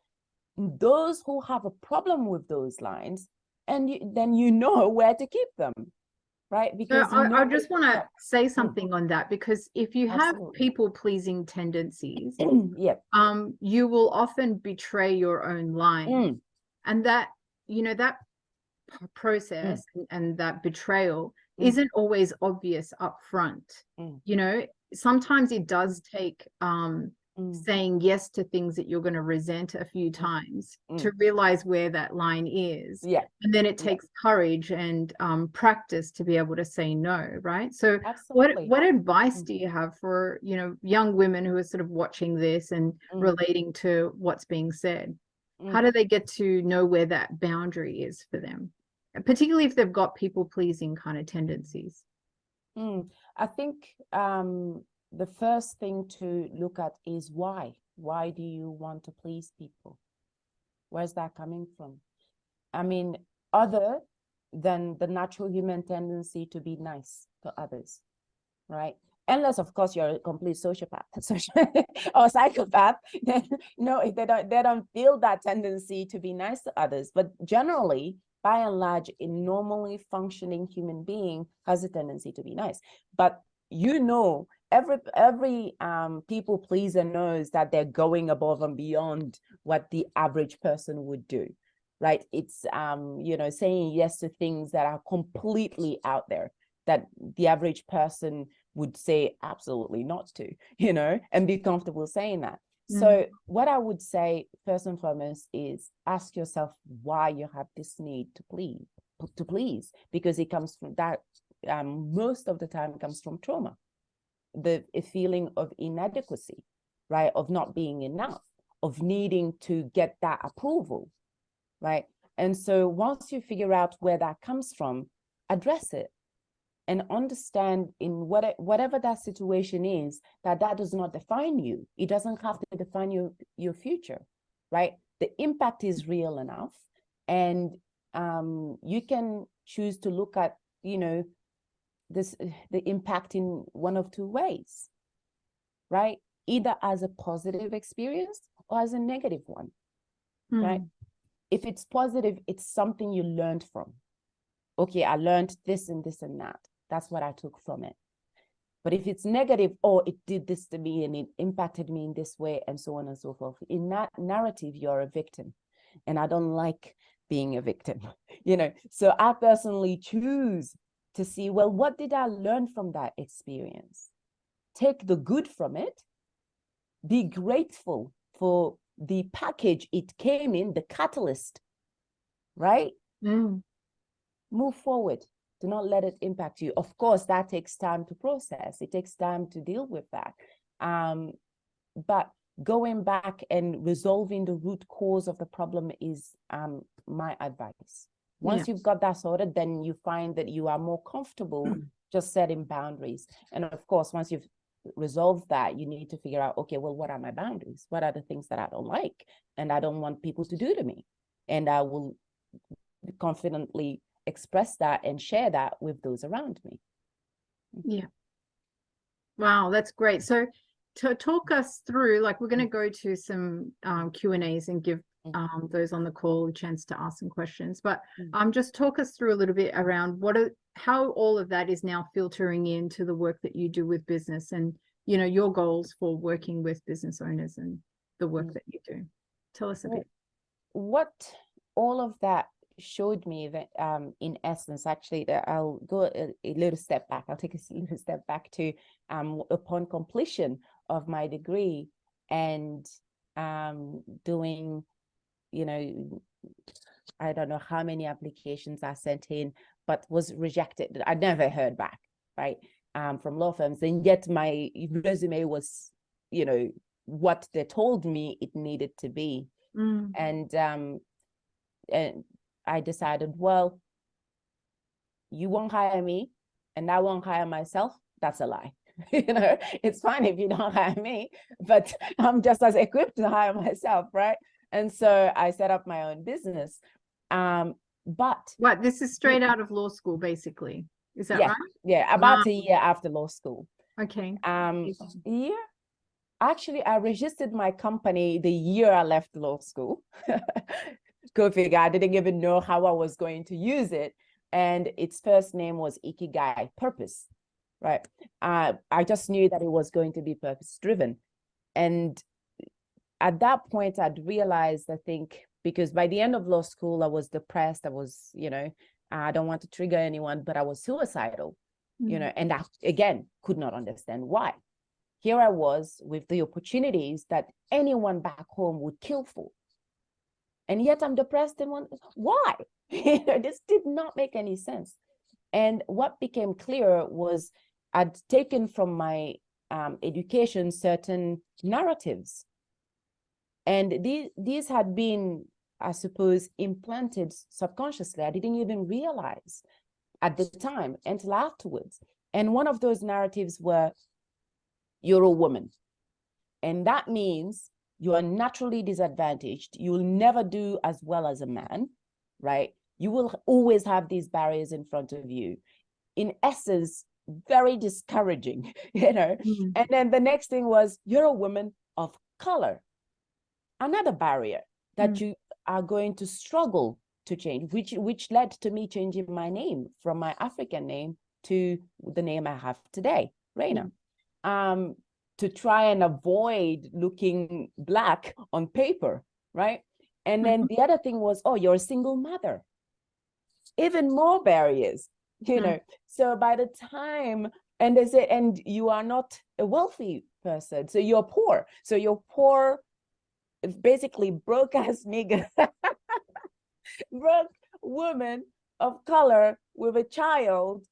Those who have a problem with those lines, and then you know where to keep them, right? Because I just want to say something on that, because if you have people-pleasing tendencies, you will often betray your own line, and that that process and that betrayal isn't always obvious up front. Sometimes it does take saying yes to things that you're going to resent a few times to realize where that line is. And then it takes courage and practice to be able to say no, right? So what advice do you have for young women who are sort of watching this and relating to what's being said? How do they get to know where that boundary is for them, particularly if they've got people-pleasing kind of tendencies? I think the first thing to look at is why. Why do you want to please people? Where's that coming from? I mean, other than the natural human tendency to be nice to others, right? Unless, of course, you're a complete sociopath or psychopath, then no, they don't feel that tendency to be nice to others. But generally, by and large, a normally functioning human being has a tendency to be nice. But every people pleaser knows that they're going above and beyond what the average person would do, right? It's saying yes to things that are completely out there that the average person would say absolutely not to, and be comfortable saying that. So what I would say first and foremost is ask yourself why you have this need to please, because it comes from that, most of the time it comes from trauma, a feeling of inadequacy, right? Of not being enough, of needing to get that approval, right? And so once you figure out where that comes from, address it and understand in whatever that situation is, that does not define you. It doesn't have to define your future, right? The impact is real enough, and you can choose to look at, the impact in one of two ways, right? Either as a positive experience or as a negative one, right? If it's positive, it's something you learned from. Okay, I learned this and this and that. That's what I took from it. But if it's negative, oh, it did this to me and it impacted me in this way, and so on and so forth. In that narrative, you're a victim. And I don't like being a victim, So I personally choose to see, well, what did I learn from that experience? Take the good from it. Be grateful for the package it came in, the catalyst, right? Move forward. Do not let it impact you. Of course, that takes time to process. It takes time to deal with that. But going back and resolving the root cause of the problem is my advice. Once you've got that sorted, then you find that you are more comfortable just setting boundaries. And of course, once you've resolved that, you need to figure out, okay, well, what are my boundaries? What are the things that I don't like and I don't want people to do to me? And I will confidently express that and share that with those around me. Yeah. Wow, that's great. So to talk us through, like, we're going to go to some Q&As and give those on the call a chance to ask some questions, but just talk us through a little bit around how all of that is now filtering into the work that you do with business, and your goals for working with business owners and the work that you do. Tell us a bit. What all of that showed me that in essence, actually, that I'll go a little step back. I'll take a little step back to upon completion of my degree and doing, I don't know how many applications I sent in, but was rejected. I never heard back, right, from law firms. And yet my resume was, what they told me it needed to be. And I decided, well, you won't hire me and I won't hire myself. That's a lie. It's fine if you don't hire me, but I'm just as equipped to hire myself, right? And so I set up my own business. But what, this is straight out of law school, basically. Is that right? Yeah, about a year after law school. Okay. Yeah. Actually, I registered my company the year I left law school. Go figure. I didn't even know how I was going to use it. And its first name was Ikigai, purpose, right? I just knew that it was going to be purpose driven. And at that point, I'd realized, I think, because by the end of law school, I was depressed. I was, I don't want to trigger anyone, but I was suicidal, and I, again, could not understand why. Here I was with the opportunities that anyone back home would kill for. And yet I'm depressed and why? This did not make any sense. And what became clear was I'd taken from my education certain narratives. And these had been, I suppose, implanted subconsciously. I didn't even realize at the time until afterwards. And one of those narratives were, you're a woman. And that means you are naturally disadvantaged. You will never do as well as a man, right? You will always have these barriers in front of you. In essence, very discouraging, And then the next thing was, you're a woman of color. Another barrier that you are going to struggle to change, which led to me changing my name from my African name to the name I have today, Reyna. To try and avoid looking Black on paper, right? And then the other thing was, oh, you're a single mother. Even more barriers, So by the time, and they say, and you are not a wealthy person. So you're poor. So you're poor, basically broke ass nigger, broke woman of color with a child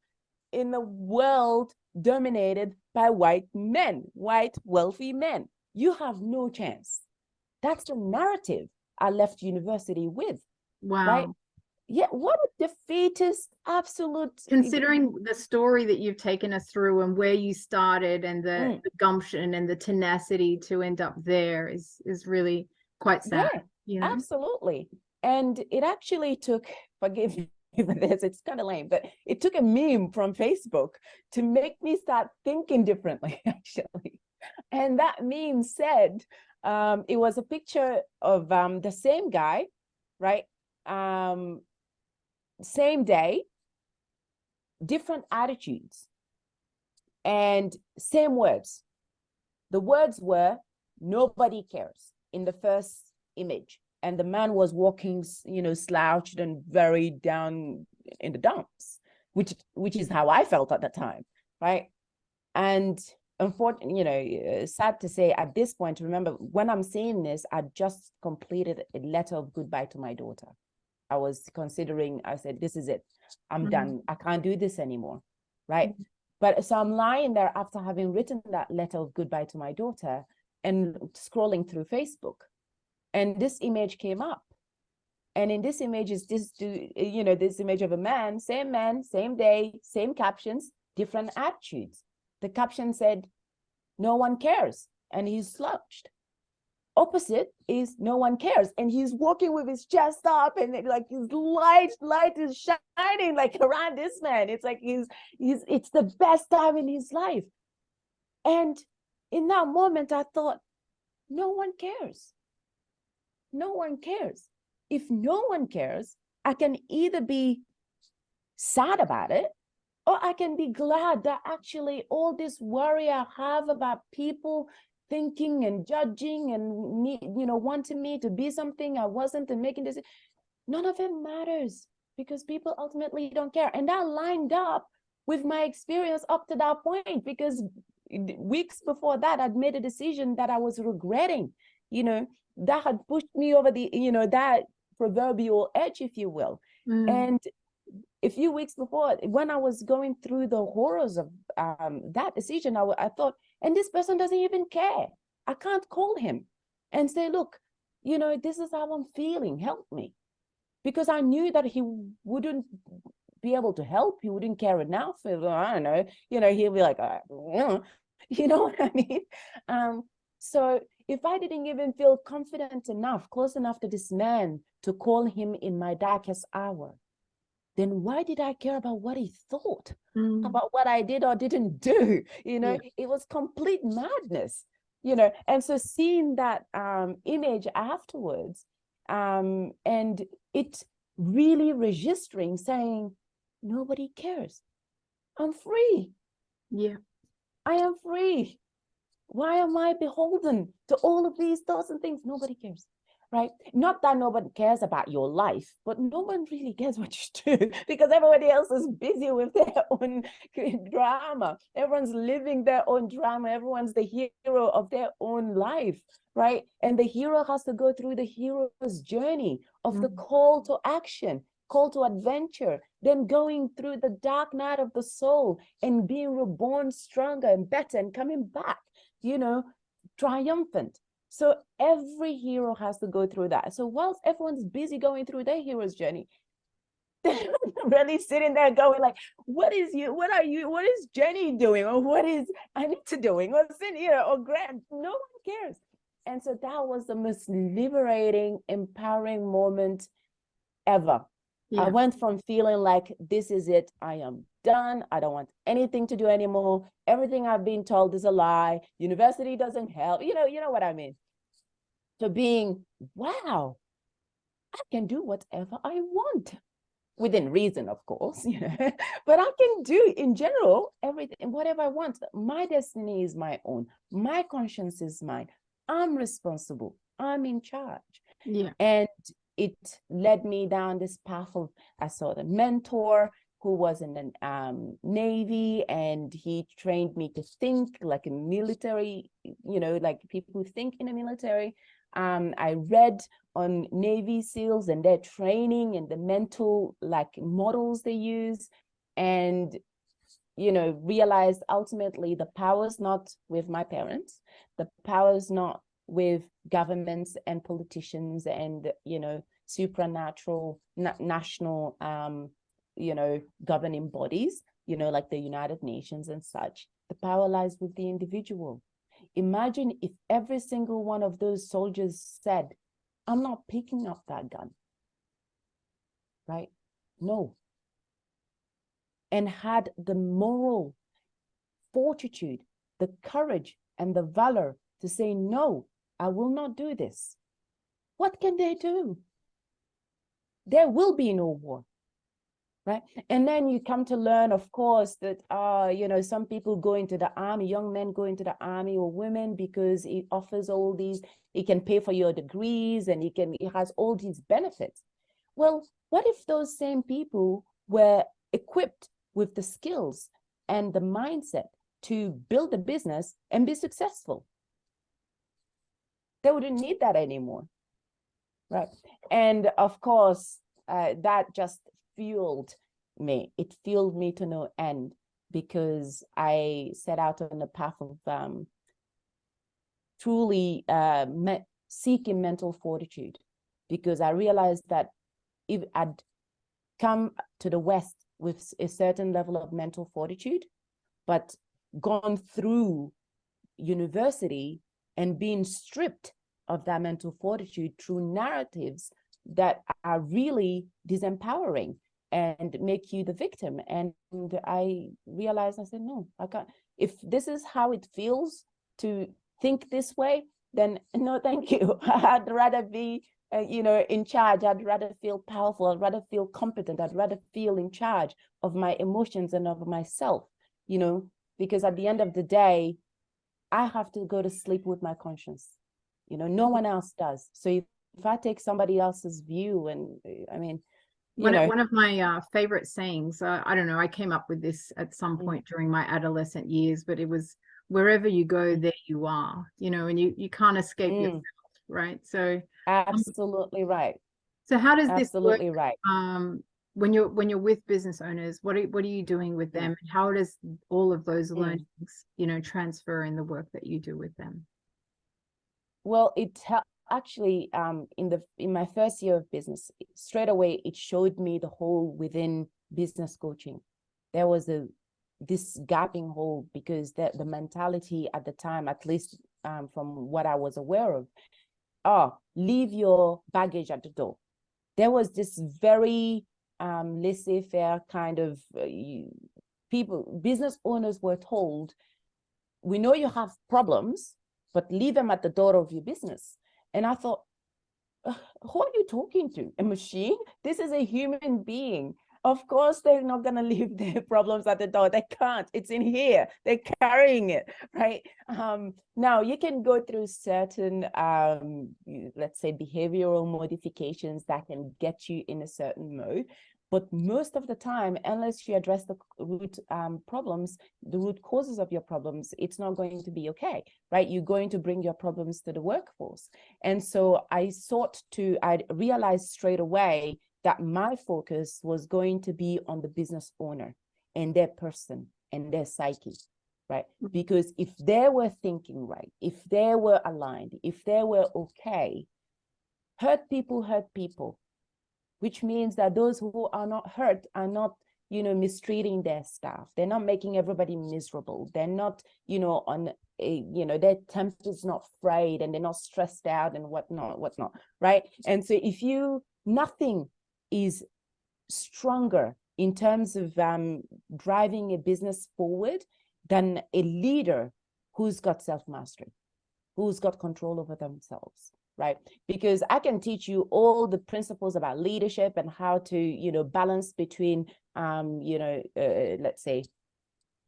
in a world dominated by white men, white wealthy men. You have no chance. That's the narrative I left university with. Wow. Right? Yeah, what a defeatist, absolute. Considering the story that you've taken us through and where you started and the gumption and the tenacity to end up there is really quite sad. Yeah, you know? absolutely. And it actually took, forgive me for this, it's kind of lame, but it took a meme from Facebook to make me start thinking differently, actually. And that meme said, it was a picture of the same guy, right? Same day, different attitudes, and same words. The words were, nobody cares, in the first image. And the man was walking, you know, slouched and very down in the dumps, which is how I felt at the time, right? And unfortunately, you know, sad to say at this point, remember, when I'm saying this, I just completed a letter of goodbye to my daughter. I was considering, I said, this is it. I'm done. I can't do this anymore, right? But so I'm lying there after having written that letter of goodbye to my daughter and scrolling through Facebook. And this image came up. And in this image is this, you know, this image of a man, same day, same captions, different attitudes. The caption said, no one cares. And he's slouched. Opposite is no one cares, and he's walking with his chest up, and like his light is shining like around this man. It's like it's the best time in his life. And in that moment, I thought, no one cares. No one cares. If no one cares, I can either be sad about it, or I can be glad that actually all this worry I have about people thinking and judging and you know, wanting me to be something I wasn't and making this, none of it matters, because people ultimately don't care. And that lined up with my experience up to that point, because weeks before that, I'd made a decision that I was regretting, you know, that had pushed me over the, you know, that proverbial edge, if you will. And a few weeks before, when I was going through the horrors of that decision, I thought, and this person doesn't even care. I can't call him and say, look, you know, this is how I'm feeling. Help me. Because I knew that he wouldn't be able to help. He wouldn't care enough. I don't know. You know, he'll be like, you know what I mean? So if I didn't even feel confident enough, close enough to this man to call him in my darkest hour, then why did I care about what he thought, about what I did or didn't do? You know, it was complete madness, you know. And so seeing that image afterwards, and it really registering, saying, nobody cares. I'm free. Yeah, I am free. Why am I beholden to all of these thoughts and things? Nobody cares. Right? Not that nobody cares about your life, but no one really cares what you do, because everybody else is busy with their own drama. Everyone's living their own drama. Everyone's the hero of their own life, right? And the hero has to go through the hero's journey of the call to action, call to adventure, then going through the dark night of the soul and being reborn stronger and better and coming back, you know, triumphant. So every hero has to go through that. So whilst everyone's busy going through their hero's journey, they're really sitting there going like, what is Jenny doing? Or what is Anita doing? Or Cynthia or Grant? No one cares. And so that was the most liberating, empowering moment ever. I went from feeling like, this is it, I am done, I don't want anything to do anymore, everything I've been told is a lie, university doesn't help, you know what I mean, to being, wow, I can do whatever I want, within reason, of course, you know, but I can do in general everything, whatever I want. My destiny is my own, my conscience is mine, I'm responsible, I'm in charge. And it led me down this path of, I saw the mentor who was in the Navy, and he trained me to think like a military, like people who think in the military. I read on Navy SEALs and their training and the mental like models they use, and realized ultimately the power's not with my parents, the power's not with governments and politicians and supranatural national governing bodies, like the United Nations and such. The power lies with the individual. Imagine if every single one of those soldiers said, I'm not picking up that gun, right? No. And had the moral fortitude, the courage and the valor to say, no, I will not do this. What can they do? There will be no war, right? And then you come to learn, of course, that, some people go into the army, young men go into the army, or women, because it offers all these, it can pay for your degrees and it has all these benefits. Well, what if those same people were equipped with the skills and the mindset to build a business and be successful? They wouldn't need that anymore, right? And of course, that just fueled me. It fueled me to no end, because I set out on the path of truly seeking mental fortitude, because I realized that if I'd come to the West with a certain level of mental fortitude, but gone through university and being stripped of that mental fortitude through narratives that are really disempowering and make you the victim. And I realized, I said, no, I can't. If this is how it feels to think this way, then no, thank you. I'd rather be in charge. I'd rather feel powerful. I'd rather feel competent. I'd rather feel in charge of my emotions and of myself, because at the end of the day, I have to go to sleep with my conscience. No one else does. So if I take somebody else's view, and I mean, one of my favorite sayings, I don't know, I came up with this at some point during my adolescent years, but it was, wherever you go, there you are, and you can't escape yourself, right? So absolutely right. So how does this work? Absolutely right. When you're with business owners, what are you doing with them? And how does all of those learnings, transfer in the work that you do with them? Well, it actually in my first year of business, straight away it showed me the hole within business coaching. There was this gaping hole, because the mentality at the time, at least from what I was aware of, leave your baggage at the door. There was this very laissez-faire kind of business owners were told, we know you have problems, but leave them at the door of your business. And I thought, who are you talking to? A machine? This is a human being. Of course, they're not going to leave their problems at the door. They can't. It's in here. They're carrying it, right? Now, you can go through certain, let's say, behavioral modifications that can get you in a certain mode. But most of the time, unless you address the root problems, the root causes of your problems, it's not going to be okay, right? You're going to bring your problems to the workforce. And so I realized straight away that my focus was going to be on the business owner and their person and their psyche, right? Because if they were thinking right, if they were aligned, if they were okay, hurt people, which means that those who are not hurt are not, mistreating their staff. They're not making everybody miserable. They're not, their temper is not frayed and they're not stressed out and whatnot, right? And so nothing is stronger in terms of driving a business forward than a leader who's got self-mastery, who's got control over themselves, right? Because I can teach you all the principles about leadership and how to, balance between, let's say,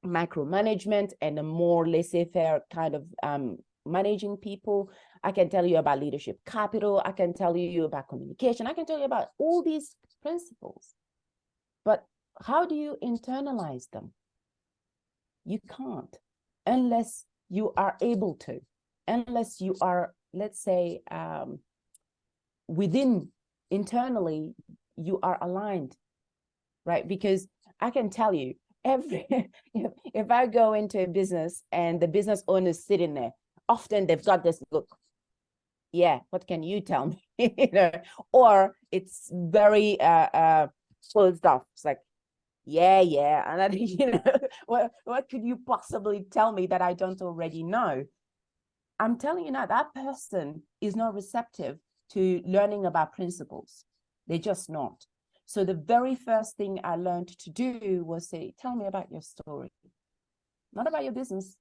micromanagement and a more laissez-faire kind of managing people. I can tell you about leadership capital. I can tell you about communication. I can tell you about all these principles. But how do you internalize them? You can't, unless you are able to, unless you are, let's say, within internally, you are aligned, right? Because I can tell you, if I go into a business and the business owner is sitting there, often they've got this look, yeah, what can you tell me? You know, or it's very closed off. It's like, yeah, and I think, you know, what could you possibly tell me that I don't already know? I'm telling you now, that person is not receptive to learning about principles. They're just not. So the very first thing I learned to do was say, tell me about your story. Not about your business,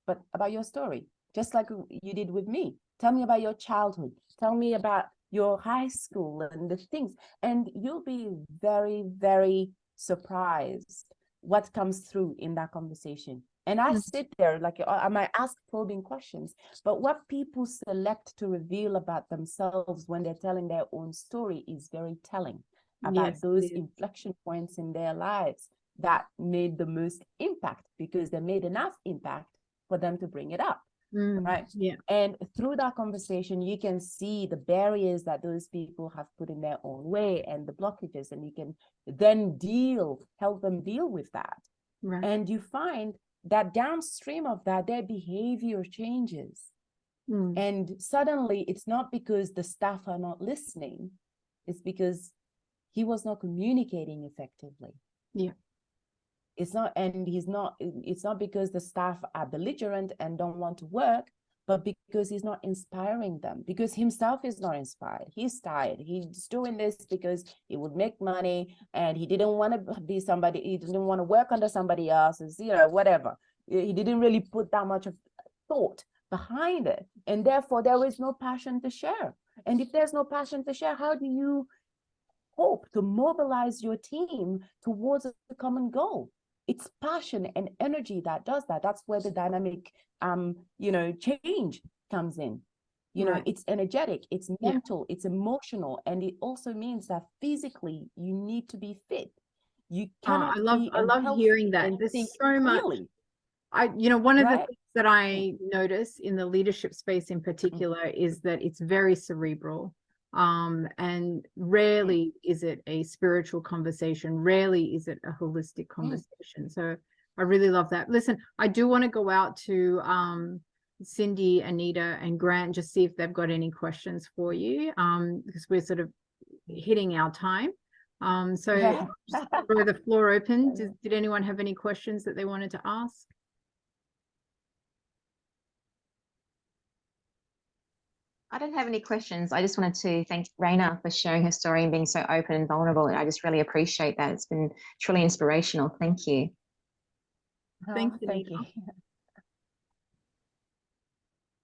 but about your story. Just like you did with me. Tell me about your childhood. Tell me about your high school and the things. And you'll be very, very surprised what comes through in that conversation. And I sit there, like, I might ask probing questions, but what people select to reveal about themselves when they're telling their own story is very telling about those inflection points in their lives that made the most impact, because they made enough impact for them to bring it up. Right. Yeah. And through that conversation, you can see the barriers that those people have put in their own way and the blockages, and you can then help them deal with that. Right. And you find that downstream of that, their behavior changes. And suddenly it's not because the staff are not listening, it's because he was not communicating effectively. Yeah. It's not because the staff are belligerent and don't want to work, but because he's not inspiring them, because himself is not inspired. He's tired. He's doing this because he would make money, and he didn't want to be somebody, he didn't want to work under somebody else's, you know, whatever. He didn't really put that much of thought behind it. And therefore there is no passion to share. And if there's no passion to share, how do you hope to mobilize your team towards a common goal? It's passion and energy that does that. That's where the dynamic, change comes in. You know, it's energetic, it's mental, it's emotional, and it also means that physically you need to be fit. You cannot. I love hearing that. There's so much. One of the things that I notice in the leadership space in particular is that it's very cerebral. And rarely is it a spiritual conversation. Rarely is it a holistic conversation. So I really love that. Listen, I do want to go out to Cindy, Anita, and Grant, just see if they've got any questions for you, because we're sort of hitting our time. So just throw the floor open. Did anyone have any questions that they wanted to ask? I don't have any questions. I just wanted to thank Reyna for sharing her story and being so open and vulnerable. And I just really appreciate that. It's been truly inspirational. Thank you. Thank you.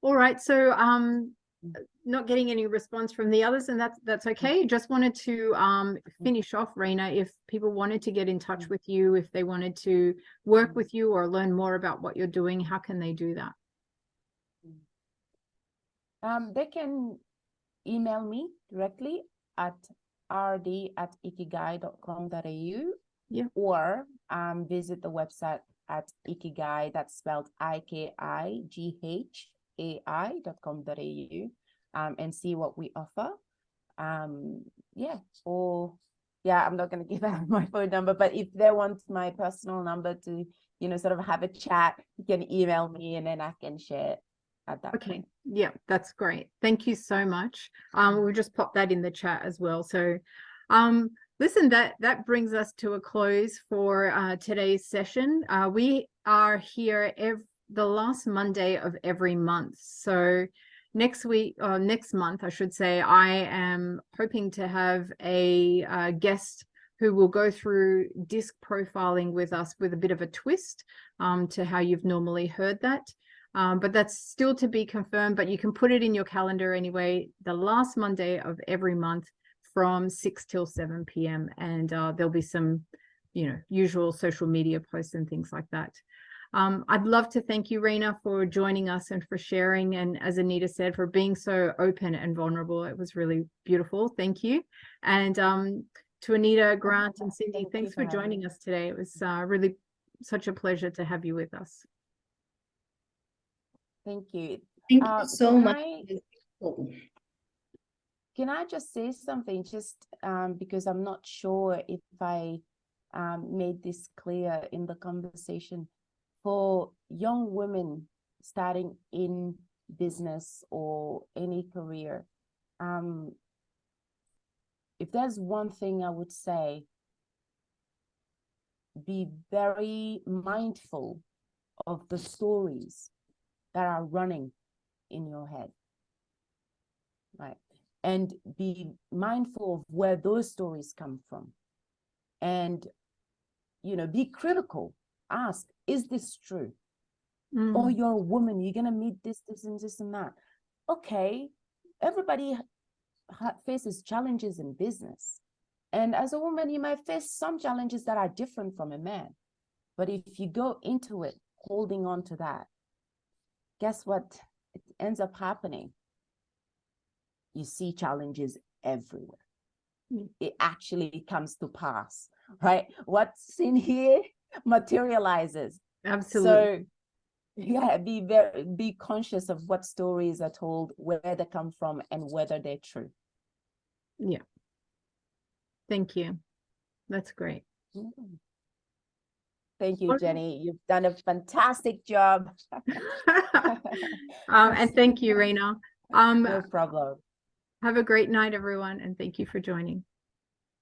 All right. So not getting any response from the others, and that's okay. Just wanted to finish off, Reyna, if people wanted to get in touch with you, if they wanted to work with you or learn more about what you're doing, how can they do that? They can email me directly at rd@ikigai.com.au, or visit the website at Ikigai, that's spelled IKIGHAI.com.au, and see what we offer. I'm not going to give out my phone number, but if they want my personal number to, sort of have a chat, you can email me and then I can share it at that point. Yeah, that's great. Thank you so much. We'll just pop that in the chat as well. So listen, that brings us to a close for today's session. We are here the last Monday of every month. So next month, I should say, I am hoping to have a guest who will go through disc profiling with us with a bit of a twist to how you've normally heard that. But that's still to be confirmed, but you can put it in your calendar anyway, the last Monday of every month from 6 till 7 p.m. And there'll be some, usual social media posts and things like that. I'd love to thank you, Reyna, for joining us and for sharing. And as Anita said, for being so open and vulnerable. It was really beautiful. Thank you. And To Anita, Grant, and Cindy, Thank you thanks for for having joining me. us today. It was really such a pleasure to have you with us. Thank you. Thank you so Can much. Can I just say something, just because I'm not sure if I made this clear in the conversation. For young women starting in business or any career, if there's one thing I would say, be very mindful of the stories that are running in your head, right? And be mindful of where those stories come from. And, you know, be critical. Ask, is this true? Or you're a woman, you're going to meet this, and that. Okay, everybody faces challenges in business. And as a woman, you might face some challenges that are different from a man. But if you go into it holding on to that, guess what? It ends up happening. You see challenges everywhere. It actually comes to pass, right? What's in here materializes. Absolutely. So yeah, be conscious of what stories are told, where they come from, and whether they're true. Yeah. Thank you. That's great. Thank you, Okay. Jenny. You've done a fantastic job. And thank you, Reyna. No problem. Have a great night, everyone, and thank you for joining.